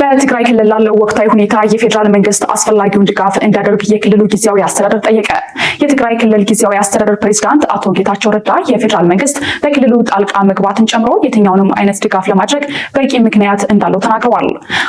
በትግራይ ክልል ላለው ወቅታዊ ሁኔታ የፌዴራል መንግስት አስፈላጊውን ድጋፍ እንዲያደርግ የክልሉ ጊዜያዊ አስተዳደር ጠየቀ። የትግራይ ክልል ጊዜያዊ አስተዳደር ፕሬዝዳንት አቶ ጌታቸው ረዳ የፌዴራል መንግስት በክልሉ ጣልቃ መግባትን ጨምሮ የትኛውንም አይነት ድጋፍ ለማድረግ በቂ ምክንያት እንዳለው ተናግረዋል።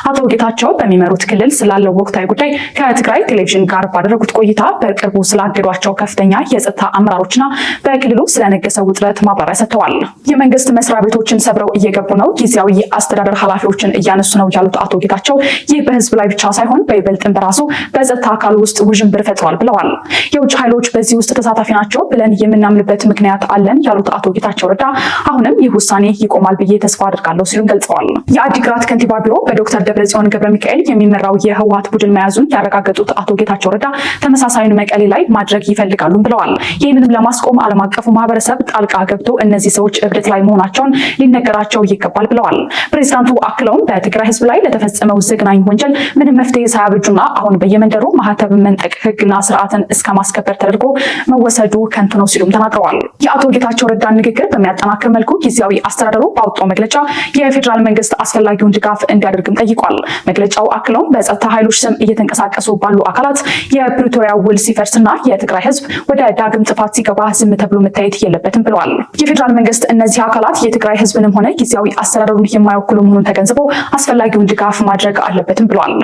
አቶ ጌታቸው በሚመሩት ክልል ስላለው ወቅታዊ ጉዳይ ከትግራይ ቴሌቪዥን ጋር ባደረጉት ቆይታ በቅርቡ ስላገዷቸው ከፍተኛ የጸጥታ አመራሮችና በክልሉ ስለነገሰው ውጥረት ማብራሪያ ሰጥተዋል። የመንግስት መስሪያ ቤቶችን ሰብረው እየገቡ ነው፣ ጊዜያዊ አስተዳደር ኃላፊዎችን እያነሱ ነው ያሉት አቶ ጌታቸው ይህ በህዝብ ላይ ብቻ ሳይሆን በይበልጥም በራሱ በጸጥታ አካል ውስጥ ውዥንብር ፈጥሯል ብለዋል። የውጭ ኃይሎች በዚህ ውስጥ ተሳታፊ ናቸው ብለን የምናምንበት ምክንያት አለን ያሉት አቶ ጌታቸው ረዳ አሁንም ይህ ውሳኔ ይቆማል ብዬ ተስፋ አድርጋለሁ ሲሉም ገልጸዋል። የአዲግራት ከንቲባ ቢሮ በዶክተር ደብረጽዮን ገብረ ሚካኤል የሚመራው የህወሓት ቡድን መያዙን ያረጋገጡት አቶ ጌታቸው ረዳ ተመሳሳዩን መቀሌ ላይ ማድረግ ይፈልጋሉ ብለዋል። ይህንንም ለማስቆም ዓለም አቀፉ ማህበረሰብ ጣልቃ ገብቶ እነዚህ ሰዎች እብደት ላይ መሆናቸውን ሊነገራቸው ይገባል ብለዋል። ፕሬዚዳንቱ አክለውም በትግራይ ህዝብ ላይ ለተፈጸመው ዘግናኝ ወንጀል ምንም መፍትሄ ሳያበጁና አሁን በየመንደሩ ማህተብ መንጠቅ ህግና ስርዓትን እስከ ማስከበር ተደርጎ መወሰዱ ከንቱ ነው ሲሉም ተናግረዋል። የአቶ ጌታቸው ረዳን ንግግር በሚያጠናክር መልኩ ጊዜያዊ አስተዳደሩ ባወጣው መግለጫ የፌዴራል መንግስት አስፈላጊውን ድጋፍ እንዲያደርግም ጠይቋል። መግለጫው አክለውም በጸጥታ ኃይሎች ስም እየተንቀሳቀሱ ባሉ አካላት የፕሪቶሪያ ውል ሲፈርስና የትግራይ ህዝብ ወደ ዳግም ጥፋት ሲገባ ዝም ተብሎ መታየት የለበትም ብለዋል። የፌዴራል መንግስት እነዚህ አካላት የትግራይ ህዝብንም ሆነ ጊዜያዊ አስተዳደሩን የማይወክሉ መሆኑን ተገንዝበው አስፈላጊውን ድጋፍ ማድረግ አለበትም ብለዋል።